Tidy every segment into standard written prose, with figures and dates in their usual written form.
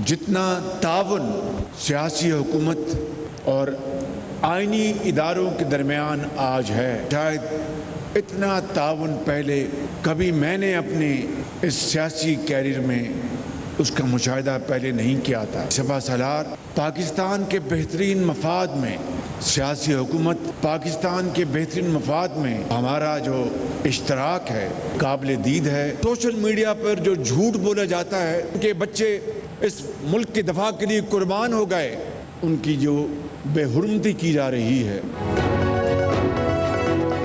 जितना ताउन सियासी हुकूमत और आइनी इदारों के दरमियान आज है, शायद इतना ताउन पहले कभी मैंने अपने इस सियासी कैरियर में उसका मुशाहिदा पहले नहीं किया था। शबा सलार पाकिस्तान के बेहतरीन मफाद में, सियासी हुकूमत पाकिस्तान के बेहतरीन मफाद में हमारा जो इश्तराक है काबिल दीद है। सोशल मीडिया पर जो झूठ बोला जाता है कि बच्चे इस मुल्क के दफा के लिए कुर्बान हो गए, उनकी जो बेहुरमती की जा रही है।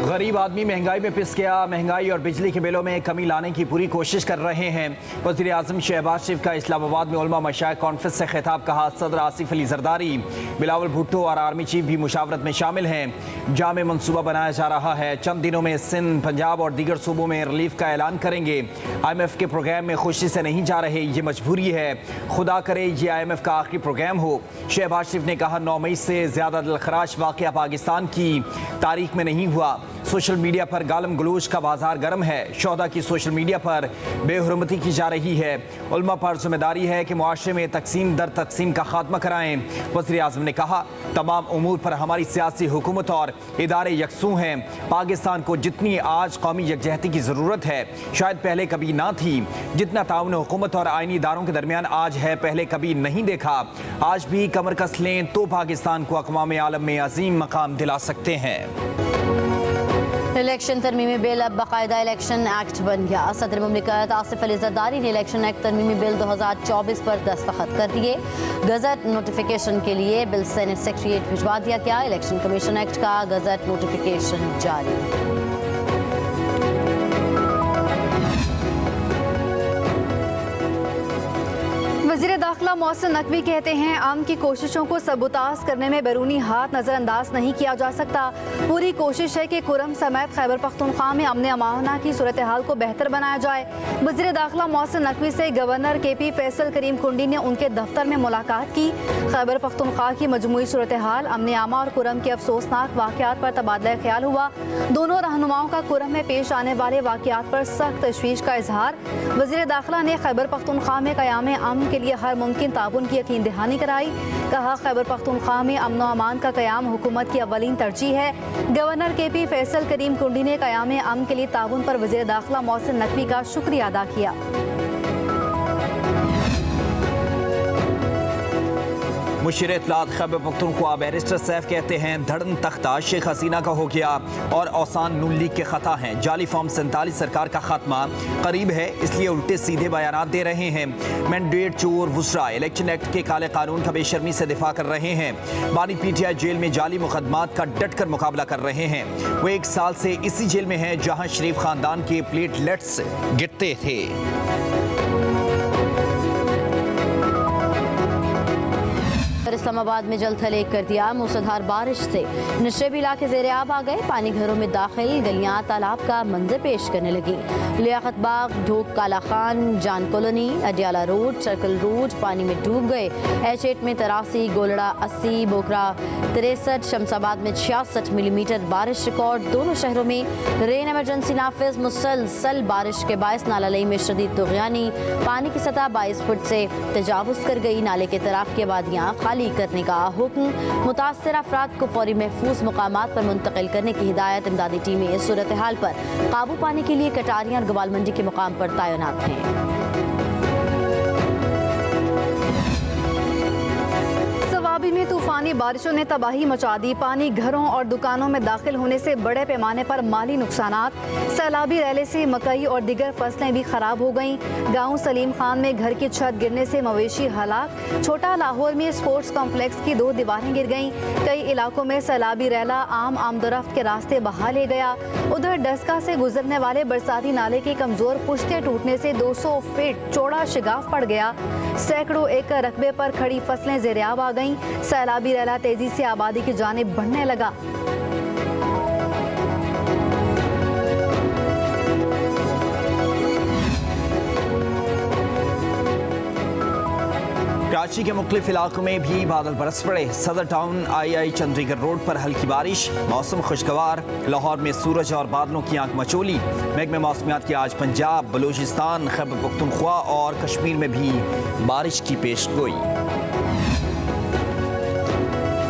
गरीब आदमी महंगाई में पिस गया। महंगाई और बिजली के बिलों में कमी लाने की पूरी कोशिश कर रहे हैं। वज़ीर आज़म शहबाज शरीफ का इस्लामाबाद में उलमा मशाइख कॉन्फ्रेंस से खिताब। कहा सदर आसिफ अली जरदारी, बिलावल भुट्टो और आर्मी चीफ भी मुशावरत में शामिल हैं। जामे मनसूबा बनाया जा रहा है। चंद दिनों में सिंध, पंजाब और दीगर सूबों में रिलीफ का ऐलान करेंगे। IMF के प्रोग्राम में खुशी से नहीं जा रहे, ये मजबूरी है। खुदा करे ये IMF का आखिरी प्रोग्राम हो। शहबाज शरीफ ने कहा 9 मई से ज़्यादा दिलखराश वाक़या पाकिस्तान की तारीख में नहीं हुआ। सोशल मीडिया पर गालम गलूच का बाजार गर्म है। शोहदा की सोशल मीडिया पर बेहुरमती की जा रही है। उलमा पर जिम्मेदारी है कि मुआशरे में तकसीम दर तकसीम का खात्मा कराएं। वज़ीर आज़म ने कहा तमाम उमूर पर हमारी सियासी हुकूमत और इदारे यकसू हैं। पाकिस्तान को जितनी आज कौमी यकजहती की ज़रूरत है शायद पहले कभी ना थी। जितना ताउन हुकूमत और आइनी इदारों के दरमियान आज है पहले कभी नहीं देखा। आज भी कमर कस लें तो पाकिस्तान को अक़वाम आलम में अजीम मकाम दिला सकते हैं। इलेक्शन तरमीमी बिल अब बाकायदा इलेक्शन एक्ट बन गया। सदर मुमलिकत आसिफ अली जरदारी ने इलेक्शन एक्ट तरमीमी बिल 2024 पर दस्तखत कर दिए। गजट नोटिफिकेशन के लिए बिल सेनेट सेक्रेटरीट भिजवा दिया गया। इलेक्शन कमीशन एक्ट का गजट नोटिफिकेशन जारी। वज़ीर दाखिला मोहसिन नकवी कहते हैं आम की कोशिशों को सबूताज करने में बैरूनी हाथ नज़रअंदाज नहीं किया जा सकता। पूरी कोशिश है कि कुरम समेत खैबर पख्तूनख्वा में अमन अमाना की सूरत हाल को बेहतर बनाया जाए। वज़ीर दाखिला मोहसिन नकवी से गवर्नर KP फैसल करीम कुंडी ने उनके दफ्तर में मुलाकात की। खैबर पख्तूनख्वा की मजमूई सूरत हाल, अमन आमा और कुरम के अफसोसनाक वाक़यात पर तबादला ख्याल हुआ। दोनों रहनुमाओं का कुरम में पेश आने वाले वाक़यात पर सख्त तशवीश का इजहार। वज़ीर दाखिला ने खैबर पख्तूनख्वा में क़याम अमन के लिए हर मुमकिन ताउन की यकीन दहानी कराई। कहा खैबर पख्तूनख्वा में अमन अमान का क़याम हुकूमत की अव्वलीन तरजीह है। गवर्नर KP फैसल करीम कुंडी ने क़याम अमन के लिए ताउन पर वज़ीर दाखिला मोहसिन नकवी का शुक्रिया अदा किया। मुशीर इत्तलात खैबर पख्तूनख्वा बैरिस्टर सैफ कहते हैं धड़न तख्ता शेख हसीना का हो गया और औसान नून लीग के खता हैं। जाली फॉर्म 47 सरकार का खात्मा करीब है, इसलिए उल्टे सीधे बयानात दे रहे हैं। मैंडेट चोर वुसरा इलेक्शन एक्ट के काले कानून का बेशर्मी से दिफा कर रहे हैं। बानी PTI जेल में जाली मुकदमात का डट कर मुकाबला कर रहे हैं। वो 1 साल से इसी जेल में है जहाँ शरीफ खानदान के प्लेटलेट्स गिरते थे। इस्लामाबाद में जल थल एक कर दिया। मूसलाधार बारिश से नशेब इलाके ज़ेरे आब आ गए। पानी घरों में दाखिल, गलियां तालाब का मंजर पेश करने लगी। लियाकत बाग, ढोक काला खान, जान colony, Adiala road, circle road पानी में डूब गए। H8 में 83, गोलड़ा 80, बोकरा 63, शमसाबाद में 66 मिलीमीटर बारिश रिकॉर्ड। दोनों शहरों में रेन एमरजेंसी नाफिज। मुसलसल बारिश के बायस नाला लई में शदीद तुग़यानी, पानी की सतह 22 फुट से तजावुज़ कर गई। नाले के तरफ की आबादियाँ खाली करने का हुक्म। मुतासर अफराद को फौरी महफूज मुकामात पर मुंतकिल करने की हिदायत। इमदादी टीमें इस सूरत हाल पर काबू पाने के लिए कटारियां और गवाल मंडी के मुकाम पर तैनात हैं। सवाबी में तूफानी बारिशों ने तबाही मचा दी। पानी घरों और दुकानों में दाखिल होने से बड़े पैमाने पर माली नुकसानात। सैलाबी रैले से मकई और दीगर फसलें भी खराब हो गईं। गांव सलीम खान में घर की छत गिरने से मवेशी हलाक। छोटा लाहौर में स्पोर्ट्स कॉम्प्लेक्स की 2 दीवारें गिर गईं। कई इलाकों में सैलाबी रैला आम आमदरफ्त के रास्ते बहा ले गया। उधर डस्का से गुजरने वाले बरसाती नाले की कमजोर पुश्ते टूटने से 200 फीट चौड़ा शिगाफ पड़ गया। सैकड़ों एकड़ रकबे पर खड़ी फसलें ज़ेरे-आब आ गईं। सैलाबी रैला तेजी से आबादी की जानिब बढ़ने लगा। कराची के मुख्तलिफ इलाकों में भी बादल बरस पड़े। सदर टाउन आई चंडीगढ़ रोड पर हल्की बारिश, मौसम खुशगवार। लाहौर में सूरज और बादलों की आंख मचोली। महकमे मौसमियात की आज पंजाब, बलूचिस्तान, खैबर पख्तूनख्वा और कश्मीर में भी बारिश की पेशगोई।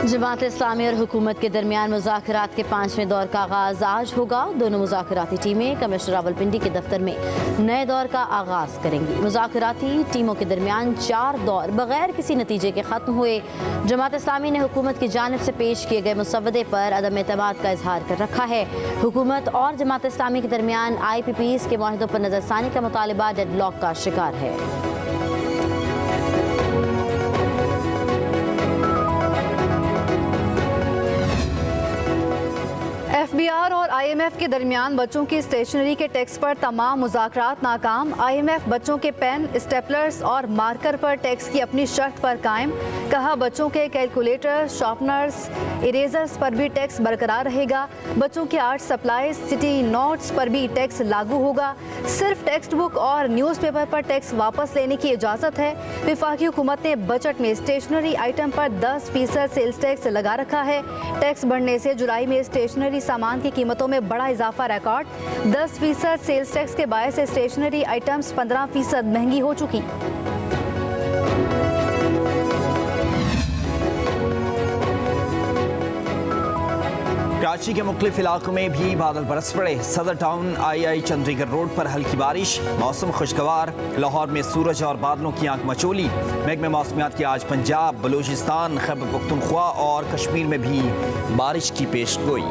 जमात इस्लामी और हुकूमत के दरमियान मुज़ाकरात के 5वें दौर का आगाज़ आज होगा। दोनों मुज़ाकराती टीमें कमिश्नर रावलपिंडी के दफ्तर में नए दौर का आगाज़ करेंगी। मुज़ाकराती टीमों के दरमियान 4 दौर बगैर किसी नतीजे के ख़त्म हुए। जमात इस्लामी ने हुकूमत की जानिब से पेश किए गए मुसवदे पर अदम एतमाद का इजहार कर रखा है। हुकूमत और जमात इस्लामी के दरमियान IPPs के मुआहदों पर नज़रसानी का मुतालिबा डेडलॉक का शिकार है। FBR और IMF के दरमियान बच्चों की स्टेशनरी के टैक्स पर तमाम मुज़ाकरात नाकाम। IMF बच्चों के पेन, स्टेपलर्स और मार्कर पर टैक्स की अपनी शर्त पर कायम। कहा बच्चों के कैलकुलेटर, शार्पनर्स, इरेजर्स पर भी टैक्स बरकरार रहेगा। बच्चों के आर्ट सप्लाईज, सिटी नोट्स पर भी टैक्स लागू होगा। सिर्फ टेक्स्ट बुक और न्यूज़पेपर पर टैक्स वापस लेने की इजाज़त है। वफाकी हुकूमत ने बजट में स्टेशनरी आइटम पर 10% सेल्स टैक्स लगा रखा है। टैक्स बढ़ने से जुलाई में स्टेशनरी सामान की कीमतों में बड़ा इजाफा रिकॉर्ड। 10% सेल्स टैक्स के बायस स्टेशनरी आइटम्स 15% महंगी हो चुकी। कराची के मुख्तलिफ इलाकों में भी बादल बरस पड़े। सदर टाउन आई चंडीगढ़ रोड पर हल्की बारिश, मौसम खुशगवार। लाहौर में सूरज और बादलों की आंख मचोली। महकमे मौसमियात की आज पंजाब, बलूचिस्तान, खैबर पख्तूनख्वा और कश्मीर में भी बारिश की पेशगोई।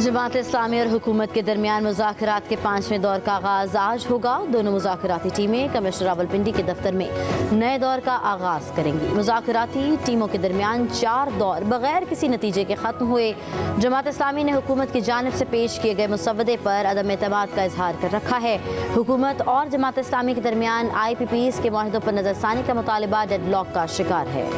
जमात इस्लामी और हुकूमत के दरमियान मुज़ाकरात के 5वें दौर का आगाज़ आज होगा। दोनों मुज़ाकराती टीमें कमिश्नर रावलपिंडी के दफ्तर में नए दौर का आगाज़ करेंगी। मुज़ाकराती टीमों के दरमियान 4 दौर बगैर किसी नतीजे के ख़त्म हुए। जमात इस्लामी ने हुकूमत की जानिब से पेश किए गए मुसवदे पर अदम एतमाद का इजहार कर रखा है। हुकूमत और जमात इस्लामी के दरमियान IPPs के मुआहदों पर नज़रसानी का मुतालिबा डेडलॉक का शिकार है।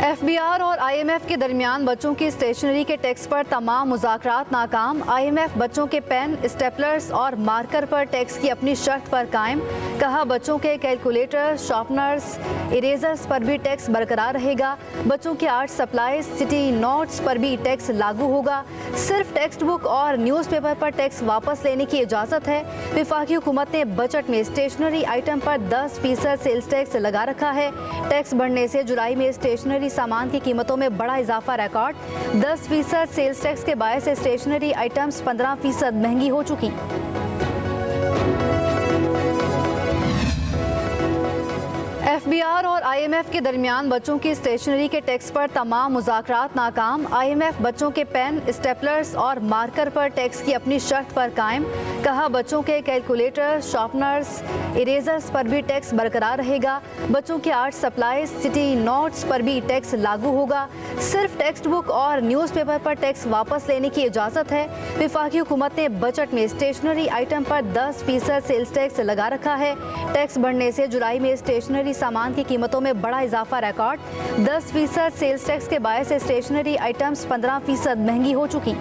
FBR और IMF के दरमियान बच्चों की स्टेशनरी के टैक्स पर तमाम मुज़ाकरात नाकाम। IMF बच्चों के पेन, स्टेपलर्स और मार्कर पर टैक्स की अपनी शर्त पर कायम। कहा बच्चों के कैलकुलेटर, शार्पनर्स, इरेजर्स पर भी टैक्स बरकरार रहेगा। बच्चों के आर्ट सप्लाईज, सिटी नोट्स पर भी टैक्स लागू होगा। सिर्फ टेक्स्ट बुक और न्यूज़पेपर पर टैक्स वापस लेने की इजाज़त है। वफाकी हुकूमत ने बजट में स्टेशनरी आइटम पर 10% सेल्स टैक्स लगा रखा है। टैक्स बढ़ने से जुलाई में स्टेशनरी सामान की कीमतों में बड़ा इजाफा रिकॉर्ड। 10% सेल्स टैक्स के बायस स्टेशनरी आइटम्स 15% महंगी हो चुकी। FBR और IMF के दरमियान बच्चों की स्टेशनरी के टैक्स पर तमाम मुज़ाकरात नाकाम। IMF बच्चों के पेन, स्टेपलर्स और मार्कर पर टैक्स की अपनी शर्त पर कायम। कहा बच्चों के कैलकुलेटर, शार्पनर्स, इरेजर्स पर भी टैक्स बरकरार रहेगा। बच्चों के आर्ट सप्लाईज, सिटी नोट्स पर भी टैक्स लागू होगा। सिर्फ टेक्स्ट बुक और न्यूज़पेपर पर टैक्स वापस लेने की इजाज़त है। वफाकी हुकूमत ने बजट में स्टेशनरी आइटम पर 10% सेल्स टैक्स लगा रखा है। टैक्स बढ़ने से जुलाई में स्टेशनरी सामान की कीमतों में बड़ा इजाफा रिकॉर्ड। 10% सेल्स टैक्स के बायस स्टेशनरी आइटम्स 15% महंगी हो चुकी।